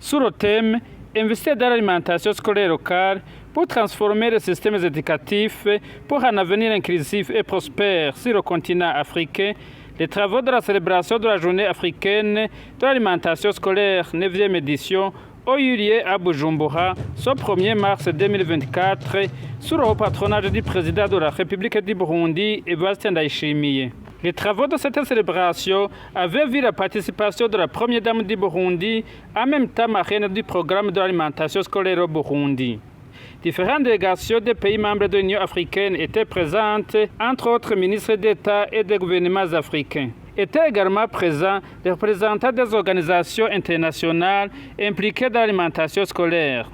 sur le thème « Investir dans l'alimentation scolaire locale pour transformer les systèmes éducatifs pour un avenir inclusif et prospère sur le continent africain ». Les travaux de la célébration de la journée africaine de l'alimentation scolaire 9e édition ont eu lieu à Bujumbura ce 1er mars 2024 sous le haut patronage du président de la République du Burundi, Evariste Ndayishimiye. Les travaux de cette célébration avaient vu la participation de la première dame du Burundi, en même temps marraine du programme de l'alimentation scolaire au Burundi. Différentes délégations des pays membres de l'Union africaine étaient présentes, entre autres ministres d'État et des gouvernements africains. Étaient également présents les représentants des organisations internationales impliquées dans l'alimentation scolaire.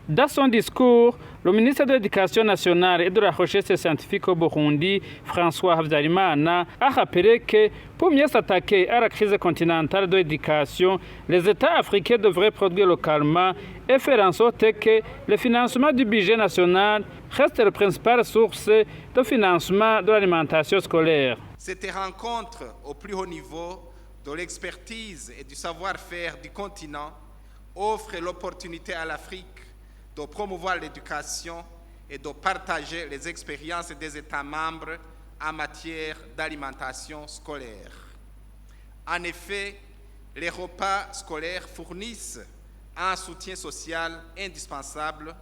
Dans son discours, le ministre de l'Éducation nationale et de la recherche scientifique au Burundi, François Habyarimana, a rappelé que pour mieux s'attaquer à la crise continentale de l'éducation, les États africains devraient produire localement et faire en sorte que le financement du budget national reste la principale source de financement de l'alimentation scolaire. Cette rencontre au plus haut niveau de l'expertise et du savoir-faire du continent offre l'opportunité à l'Afrique de promouvoir l'éducation et de partager les expériences des États membres en matière d'alimentation scolaire. En effet, les repas scolaires fournissent un soutien social indispensable,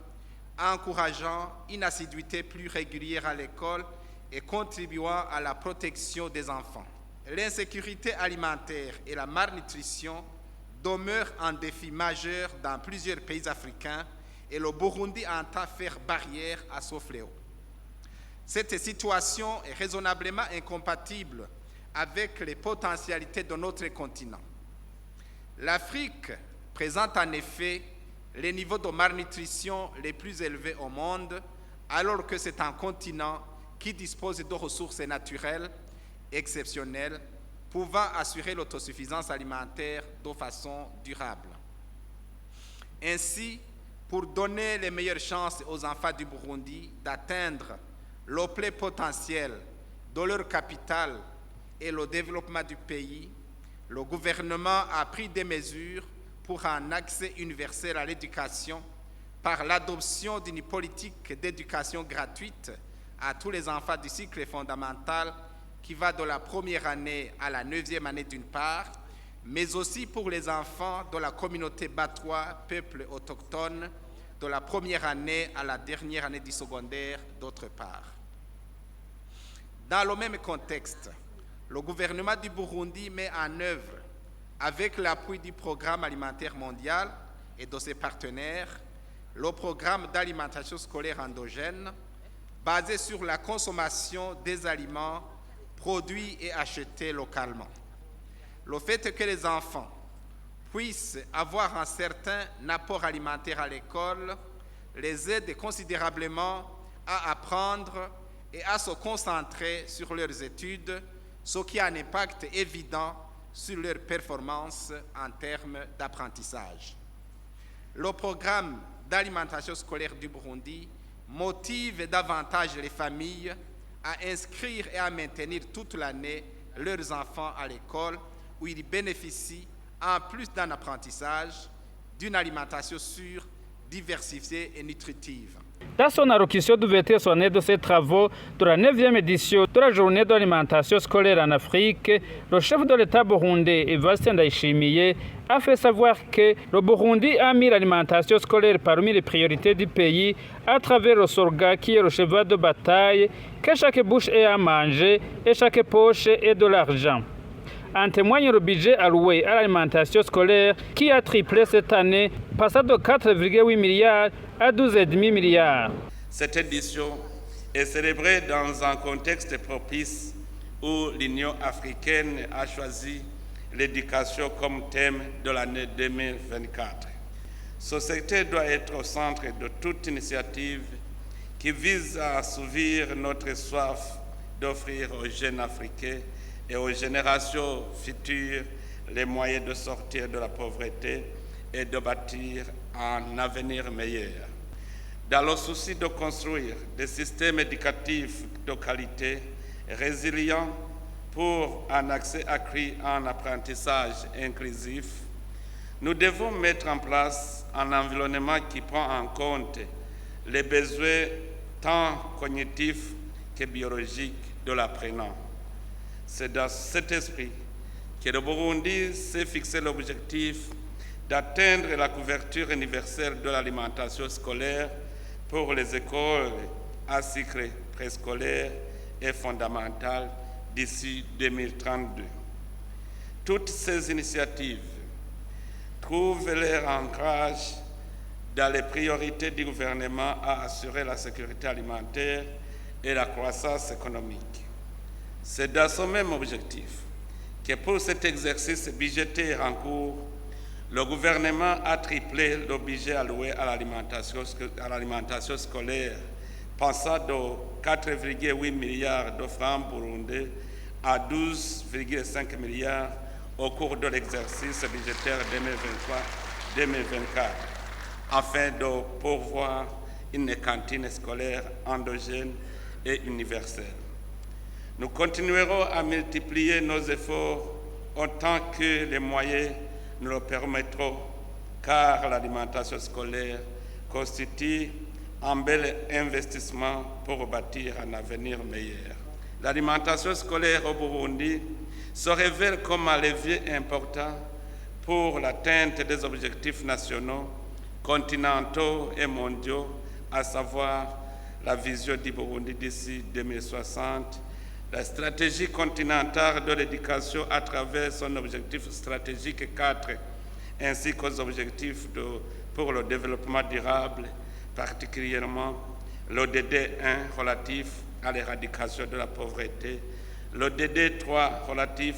encourageant une assiduité plus régulière à l'école et contribuant à la protection des enfants. L'insécurité alimentaire et la malnutrition demeurent un défi majeur dans plusieurs pays africains et le Burundi entend faire barrière à ce fléau. Cette situation est raisonnablement incompatible avec les potentialités de notre continent. L'Afrique présente en effet les niveaux de malnutrition les plus élevés au monde, alors que c'est un continent qui dispose de ressources naturelles exceptionnelles, pouvant assurer l'autosuffisance alimentaire de façon durable. Ainsi, pour donner les meilleures chances aux enfants du Burundi d'atteindre le plein potentiel de leur capital et le développement du pays, le gouvernement a pris des mesures pour un accès universel à l'éducation par l'adoption d'une politique d'éducation gratuite à tous les enfants du cycle fondamental qui va de la première année à la 9e année d'une part, mais aussi pour les enfants de la communauté Batwa, peuple autochtone, de la première année à la dernière année du secondaire d'autre part. Dans le même contexte, le gouvernement du Burundi met en œuvre, avec l'appui du Programme alimentaire mondial et de ses partenaires, le programme d'alimentation scolaire endogène, basé sur la consommation des aliments produits et achetés localement. Le fait que les enfants puissent avoir un certain apport alimentaire à l'école les aide considérablement à apprendre et à se concentrer sur leurs études, ce qui a un impact évident sur leur performance en termes d'apprentissage. Le programme d'alimentation scolaire du Burundi motive davantage les familles à inscrire et à maintenir toute l'année leurs enfants à l'école où ils bénéficient, en plus d'un apprentissage, d'une alimentation sûre, diversifiée et nutritive. Dans son allocution d'ouverture solennelle de ces travaux de la 9e édition de la journée de l'alimentation scolaire en Afrique, le chef de l'État burundais, Evariste Ndayishimiye, a fait savoir que le Burundi a mis l'alimentation scolaire parmi les priorités du pays à travers le slogan qui est le cheval de bataille, que chaque bouche ait à manger et chaque poche ait de l'argent. En témoigne le budget alloué à l'alimentation scolaire qui a triplé cette année, passant de 4,8 milliards à 12,5 milliards. Cette édition est célébrée dans un contexte propice où l'Union africaine a choisi l'éducation comme thème de l'année 2024. Ce secteur doit être au centre de toute initiative qui vise à assouvir notre soif d'offrir aux jeunes Africains et aux générations futures les moyens de sortir de la pauvreté et de bâtir un avenir meilleur. Dans le souci de construire des systèmes éducatifs de qualité, résilients pour un accès accru à un apprentissage inclusif, Nous devons mettre en place un environnement qui prend en compte les besoins tant cognitifs que biologiques de l'apprenant. C'est dans cet esprit que le Burundi s'est fixé l'objectif d'atteindre la couverture universelle de l'alimentation scolaire pour les écoles à cycle préscolaire et fondamental d'ici 2032. Toutes ces initiatives trouvent leur ancrage dans les priorités du gouvernement à assurer la sécurité alimentaire et la croissance économique. C'est dans ce même objectif que pour cet exercice budgétaire en cours, le gouvernement a triplé le budget alloué à l'alimentation scolaire, passant de 4,8 milliards de francs burundais à 12,5 milliards au cours de l'exercice budgétaire 2023-2024, afin de pourvoir une cantine scolaire endogène et universelle. Nous continuerons à multiplier nos efforts autant que les moyens nous le permettront, car l'alimentation scolaire constitue un bel investissement pour bâtir un avenir meilleur. L'alimentation scolaire au Burundi se révèle comme un levier important pour l'atteinte des objectifs nationaux, continentaux et mondiaux, à savoir la vision du Burundi d'ici 2060, la stratégie continentale de l'éducation à travers son objectif stratégique 4, ainsi qu'aux objectifs pour le développement durable, particulièrement l'ODD 1 relatif à l'éradication de la pauvreté, l'ODD 3 relatif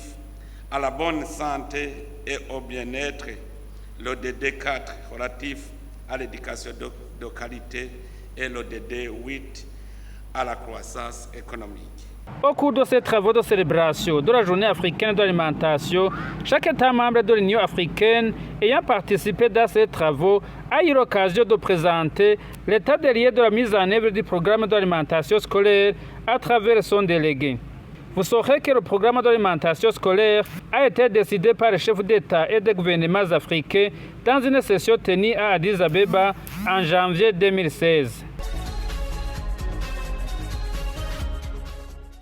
à la bonne santé et au bien-être, l'ODD 4 relatif à l'éducation de qualité et l'ODD 8 à la croissance économique. Au cours de ces travaux de célébration de la Journée africaine de l'alimentation, chaque État membre de l'Union africaine ayant participé dans ces travaux a eu l'occasion de présenter l'état des lieux de la mise en œuvre du programme d'alimentation scolaire à travers son délégué. Vous saurez que le programme d'alimentation scolaire a été décidé par les chefs d'État et de gouvernements africains dans une session tenue à Addis Abeba en janvier 2016.